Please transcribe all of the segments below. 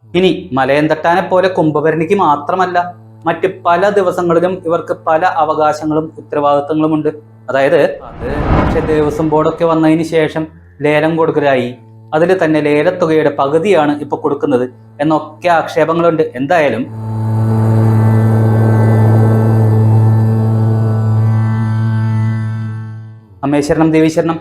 ഇനി മലയന്തട്ടാനെ പോലെ കുംഭഭരണിക്ക് മാത്രമല്ല, മറ്റ് പല ദിവസങ്ങളിലും ഇവർക്ക് പല അവകാശങ്ങളും ഉത്തരവാദിത്തങ്ങളുമുണ്ട്. അതായത് പക്ഷെ ദേവസ്വം ബോർഡൊക്കെ വന്നതിന് ശേഷം ലേലം കൊടുക്കലായി, അതിൽ തന്നെ ലേലത്തുകയുടെ പകുതിയാണ് ഇപ്പൊ കൊടുക്കുന്നത് എന്നൊക്കെ ആക്ഷേപങ്ങളുണ്ട്. എന്തായാലും അമ്മേശ്വരണം ദേവീശ്വരണം.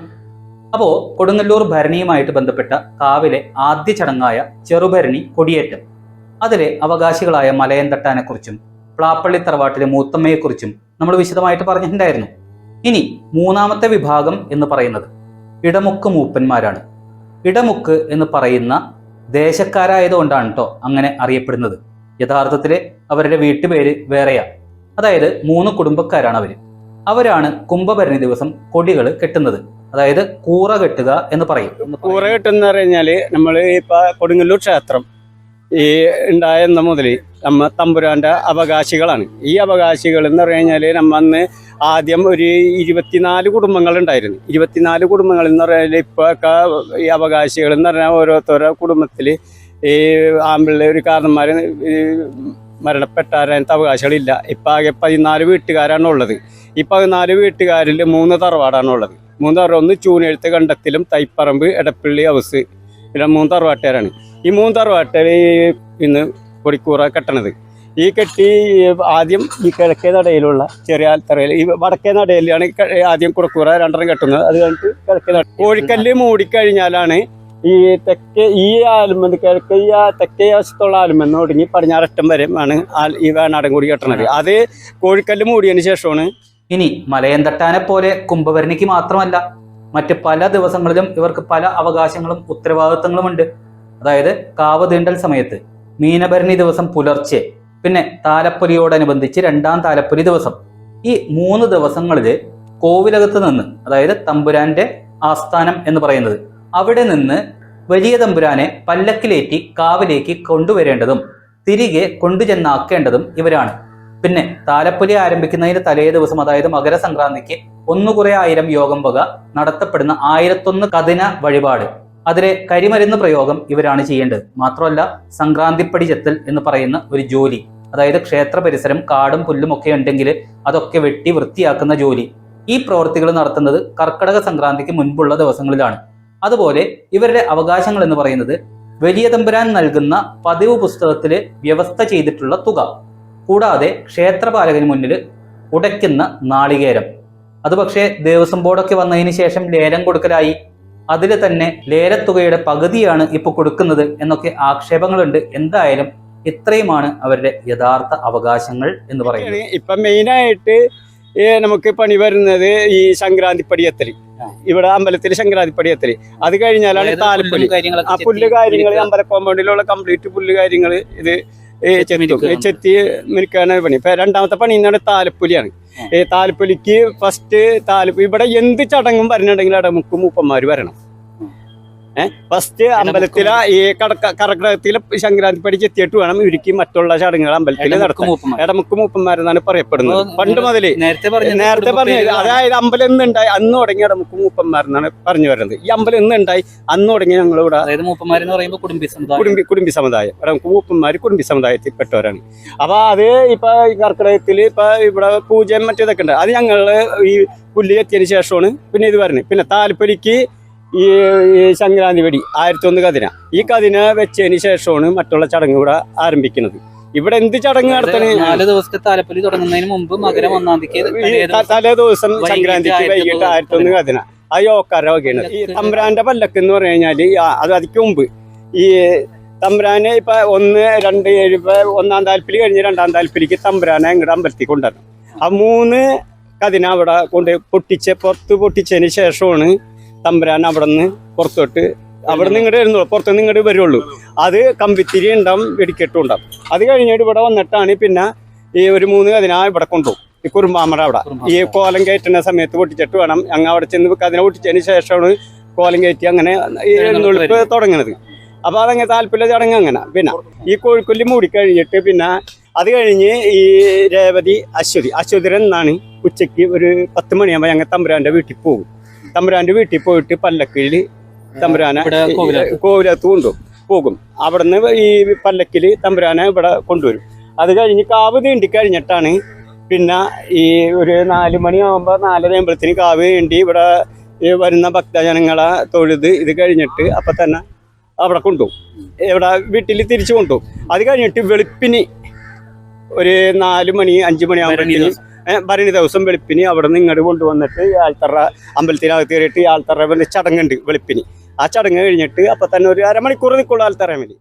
അപ്പോ കൊടുങ്ങല്ലൂർ ഭരണിയുമായിട്ട് ബന്ധപ്പെട്ട കാവിലെ ആദ്യ ചടങ്ങായ ചെറുഭരണി കൊടിയേറ്റം, അതിലെ അവകാശികളായ മലയന്തട്ടാനെക്കുറിച്ചും പ്ലാപ്പള്ളി തറവാട്ടിലെ മൂത്തമ്മയെക്കുറിച്ചും നമ്മൾ വിശദമായിട്ട് പറഞ്ഞിട്ടുണ്ടായിരുന്നു. ഇനി മൂന്നാമത്തെ വിഭാഗം എന്ന് പറയുന്നത് ഇടമുക്ക് മൂപ്പന്മാരാണ്. ഇടമുക്ക് എന്ന് പറയുന്ന ദേശക്കാരായതുകൊണ്ടാണ് കേട്ടോ അങ്ങനെ അറിയപ്പെടുന്നത്. യഥാർത്ഥത്തില് അവരുടെ വീട്ടുപേര് വേറെയാ. അതായത് 3 കുടുംബക്കാരാണ് അവരാണ് കുംഭഭരണി ദിവസം കൊടികൾ കെട്ടുന്നത്. അതായത് കൂറ കെട്ടുക എന്ന് പറയും. കൂറ കെട്ടുന്ന പറഞ്ഞാല് നമ്മള് ഇപ്പൊ കൊടുങ്ങല്ലൂർ ക്ഷേത്രം ഈ ഉണ്ടായെന്ന മുതൽ നമ്മ തമ്പുരാന്റെ അവകാശികളാണ്. ഈ അവകാശികൾ എന്ന് പറഞ്ഞു കഴിഞ്ഞാല് നമ്മ അന്ന് ആദ്യം ഒരു 24 കുടുംബങ്ങൾ ഉണ്ടായിരുന്നു. 24 കുടുംബങ്ങൾ എന്ന് പറഞ്ഞാൽ ഇപ്പൊ ഈ അവകാശികൾ എന്ന് പറഞ്ഞാൽ ഓരോരുത്തരോ കുടുംബത്തില് ഈ ആമ്പിള്ള ഒരു കാരണന്മാര് മരണപ്പെട്ടാരത്തെ അവകാശികളില്ല. ഇപ്പൊ ആകെ 14 വീട്ടുകാരാണ് ഉള്ളത്. ഈ 14 വീട്ടുകാരിൽ 3 തറവാടാണുള്ളത്. 3 തറവാട്, ഒന്ന് ചൂനെഴുത്ത് കണ്ടത്തിലും തൈപ്പറമ്പ് എടപ്പള്ളി ഹൗസ്, പിന്നെ 3 തറവാട്ടുകാരാണ്. ഈ 3 തറവാട്ടുകാർ ഇന്ന് കൊടിക്കൂറ കെട്ടണത്. ഈ കെട്ടി ആദ്യം ഈ കിഴക്കേ നടയിലുള്ള ചെറിയ ആൽത്തറയിൽ, ഈ വടക്കേ നടയിലാണ് ആദ്യം കുടക്കൂറ 2 കെട്ടുന്നത്. അത് കഴിഞ്ഞിട്ട് കിഴക്കേ നട കോഴിക്കല്ല് മൂടിക്കഴിഞ്ഞാലാണ് ഈ തെക്കേ ഈ ആലുമെന്ന് കിഴക്കേ തെക്കേ വശത്തുള്ള ആലുമെന്ന് തുടങ്ങി പടിഞ്ഞാററ്റം വരെ ആണ് ഈ വേണാടൻ കൂടി കെട്ടണത്. അത് കോഴിക്കല്ല് മൂടിയതിന് ശേഷമാണ്. ഇനി മലയന്തട്ടാനെ പോലെ കുംഭഭരണിക്ക് മാത്രമല്ല, മറ്റ് പല ദിവസങ്ങളിലും ഇവർക്ക് പല അവകാശങ്ങളും ഉത്തരവാദിത്തങ്ങളുമുണ്ട്. അതായത് കാവ് തീണ്ടൽ സമയത്ത്, മീനഭരണി ദിവസം പുലർച്ചെ, പിന്നെ താലപ്പൊലിയോടനുബന്ധിച്ച് 2ാം താലപ്പൊലി ദിവസം, ഈ 3 ദിവസങ്ങളിൽ കോവിലകത്ത് നിന്ന്, അതായത് തമ്പുരാന്റെ ആസ്ഥാനം എന്ന് പറയുന്നത്, അവിടെ നിന്ന് വലിയ തമ്പുരാനെ പല്ലക്കിലേറ്റി കാവിലേക്ക് കൊണ്ടുവരേണ്ടതും തിരികെ കൊണ്ടുചെന്നാക്കേണ്ടതും ഇവരാണ്. പിന്നെ താലപ്പൊലി ആരംഭിക്കുന്നതിന് തലേ ദിവസം, അതായത് മകരസംക്രാന്തിക്ക് 1,1000 യോഗം വക നടത്തപ്പെടുന്ന 1001 കതിന വഴിപാട്, അതിലെ കരിമരുന്ന് പ്രയോഗം ഇവരാണ് ചെയ്യേണ്ടത്. മാത്രമല്ല സംക്രാന്തിപ്പടി ചെത്തൽ എന്ന് പറയുന്ന ഒരു ജോലി, അതായത് ക്ഷേത്ര പരിസരം കാടും പുല്ലും ഒക്കെ ഉണ്ടെങ്കിൽ അതൊക്കെ വെട്ടി വൃത്തിയാക്കുന്ന ജോലി, ഈ പ്രവൃത്തികൾ നടത്തുന്നത് കർക്കടക സംക്രാന്തിക്ക് മുൻപുള്ള ദിവസങ്ങളിലാണ്. അതുപോലെ ഇവരുടെ അവകാശങ്ങൾ എന്ന് പറയുന്നത് വലിയ തമ്പുരാൻ നൽകുന്ന പതിവ് പുസ്തകത്തിൽ വ്യവസ്ഥ ചെയ്തിട്ടുള്ള തുക, കൂടാതെ ക്ഷേത്രപാലകന് മുന്നിൽ ഉടയ്ക്കുന്ന നാളികേരം. അത് പക്ഷേ ദേവസ്വം ബോർഡൊക്കെ വന്നതിന് ശേഷം ലേലം കൊടുക്കലായി, അതിൽ തന്നെ ലേലത്തുകയുടെ പകുതിയാണ് ഇപ്പൊ കൊടുക്കുന്നത് എന്നൊക്കെ ആക്ഷേപങ്ങളുണ്ട്. എന്തായാലും ഇത്രയുമാണ് അവരുടെ യഥാർത്ഥ അവകാശങ്ങൾ എന്ന് പറയുന്നത്. ഇപ്പൊ മെയിനായിട്ട് നമുക്ക് പണി വരുന്നത് ഈ സംക്രാന്തി പടിയെത്തല്, ഇവിടെ അമ്പലത്തിൽ സംക്രാന്തി പടിയെത്തല്. അത് കഴിഞ്ഞാലാണ് താലപ്പൊലി. ആ പുല്ല് കാര്യങ്ങൾ അമ്പല കോമ്പൗണ്ടിലുള്ള കംപ്ലീറ്റ് പുല്ല് കാര്യങ്ങൾ ഇത് ചെത്തി മിനുക്കാണ് പണി. ഇപ്പൊ 2ാമത്തെ പണി എന്നാണ് താലപ്പൊലിയാണ്. താലപ്പൊലിക്ക് ഫസ്റ്റ് ഇവിടെ എന്ത് ചടങ്ങും വരണുണ്ടെങ്കിൽ ഇടമുക്ക് മൂപ്പന്മാര് വരണം. ഫസ്റ്റ് അമ്പലത്തിലെ ഈ കർക്കിടകത്തിലെ സംക്രാന്തി പടി ചെത്തിയിട്ട് വേണം ഇവർക്ക് മറ്റുള്ള ചടങ്ങുകൾ അമ്പലത്തിൽ നടക്കും. ഇടമുക്ക് മൂപ്പന്മാരെന്നാണ് പറയപ്പെടുന്നത് പണ്ട് മുതലേ. നേരത്തെ പറഞ്ഞു, അതായത് അമ്പലം എന്നുണ്ടായി അന്ന് തുടങ്ങി ഇടമുക്ക് മൂപ്പന്മാരെന്നാണ് പറഞ്ഞു വരുന്നത്. ഈ അമ്പലം എന്നുണ്ടായി അന്ന് തുടങ്ങി ഞങ്ങളിവിടെ കുടുംബി സമുദായം, ഇടമുക്ക് മൂപ്പന്മാര് കുടുംബി സമുദായത്തിൽപ്പെട്ടവരാണ്. അപ്പൊ അത് ഇപ്പൊ കർക്കിടകത്തില് ഇപ്പൊ ഇവിടെ പൂജയും മറ്റേതൊക്കെ ഉണ്ട്. അത് ഞങ്ങള് ഈ പുല്ല് എത്തിയതിനു ശേഷമാണ് പിന്നെ ഇത് വരുന്നത്. പിന്നെ താലപ്പൊലിക്ക് ഈ സംക്രാന്തി വെടി 1001 കതിന, ഈ കതിന വെച്ചതിന് ശേഷമാണ് മറ്റുള്ള ചടങ്ങ് ഇവിടെ ആരംഭിക്കുന്നത്. ഇവിടെ എന്ത് ചടങ്ങ് നടത്തണേ 4 ദിവസത്തെ താലപ്പൊലി തുടങ്ങുന്നതിന് മുമ്പ് മകരം 1-ാം തീയതി തലേ ദിവസം സംക്രാന്തിക്ക് വൈകിട്ട് 1001 കതിന ആ യോക്കാരുടെ വകയാണ്. ഈ തമ്പുരാന്റെ പല്ലക്ക് എന്ന് പറഞ്ഞു കഴിഞ്ഞാല് അത് അതിക്ക് മുമ്പ് ഈ തമ്പുരാനെ ഇപ്പൊ 1, 2, 7 ഇപ്പൊ 1-ാം താലപ്പൊലി കഴിഞ്ഞ് 2-ാം താലപ്പൊലിക്ക് തമ്പുരാനെ ഇങ്ങോട്ട് അമ്പലത്തിൽ കൊണ്ടുവരണം. ആ 3 കതിന അവിടെ കൊണ്ട് പുറത്ത് പൊട്ടിച്ചതിന് ശേഷമാണ് തമ്പുരാൻ അവിടെ നിന്ന് പുറത്തോട്ട് അവിടെ നിന്ന് ഇങ്ങോട്ട് വരുന്നുള്ളൂ, പുറത്തുനിന്ന് ഇങ്ങോട്ട് വരുള്ളൂ. അത് കമ്പിത്തിരി ഉണ്ടാവും, വെടിക്കെട്ടും ഉണ്ടാവും. അത് കഴിഞ്ഞിട്ട് ഇവിടെ വന്നിട്ടാണ് പിന്നെ ഈ ഒരു 3 കതിന ഇവിടെ കൊണ്ടുപോകും. ഈ കുറുമ്പാമട അവിടെ ഈ കോലം കയറ്റുന്ന സമയത്ത് പൊട്ടിച്ചിട്ട് വേണം അങ്ങ് അവിടെ ചെന്ന് കതിന പൊട്ടിച്ചതിന് ശേഷമാണ് കോലം കയറ്റി അങ്ങനെ ഈ എഴുന്നള്ളിപ്പ് തുടങ്ങുന്നത്. അപ്പൊ അതങ്ങനെ താല്പര്യ ചടങ്ങ് അങ്ങനെ. പിന്നെ ഈ കോഴിക്കൊല്ലി മൂടിക്കഴിഞ്ഞിട്ട് പിന്നെ അത് കഴിഞ്ഞ് ഈ രേവതി അശ്വതിരൻ എന്നാണ് ഉച്ചയ്ക്ക് ഒരു 10 മണിയാകുമ്പോൾ ഞങ്ങൾ തമ്പുരാന്റെ വീട്ടിൽ പോകും. തമ്പുരാന്റെ വീട്ടിൽ പോയിട്ട് പല്ലക്കിൽ തമ്പുരാനെ കോവിലകത്ത് കൊണ്ടുപോകും. പോകും. അവിടുന്ന് ഈ പല്ലക്കിൽ തമ്പുരാനെ ഇവിടെ കൊണ്ടുവരും. അത് കഴിഞ്ഞ് കാവ് നീണ്ടി കഴിഞ്ഞിട്ടാണ് പിന്നെ ഈ ഒരു 4 മണിയാകുമ്പോൾ 4:30 കാവ് നീണ്ടി ഇവിടെ വരുന്ന ഭക്തജനങ്ങളെ തൊഴുത് ഇത് കഴിഞ്ഞിട്ട് അപ്പം തന്നെ അവിടെ കൊണ്ടുപോകും. ഇവിടെ വീട്ടിൽ തിരിച്ചു കൊണ്ടുപോകും. അത് കഴിഞ്ഞിട്ട് വെളുപ്പിന് ഒരു 4 മണി 5 മണിയാകുമ്പോഴത്തേക്കും ഭരണി ദിവസം വെളുപ്പിന് അവിടെ നിന്ന് ഇങ്ങോട്ട് കൊണ്ടുവന്നിട്ട് ആൾത്തറ അമ്പലത്തിനകത്ത് കയറിയിട്ട് ആൾത്തറ ചടങ്ങുണ്ട് വെളുപ്പിന്. ആ ചടങ്ങ് കഴിഞ്ഞിട്ട് അപ്പം തന്നെ ഒരു 1/2 മണിക്കൂർ നിൽക്കുള്ളൂ ആൾത്തറ മേലെ.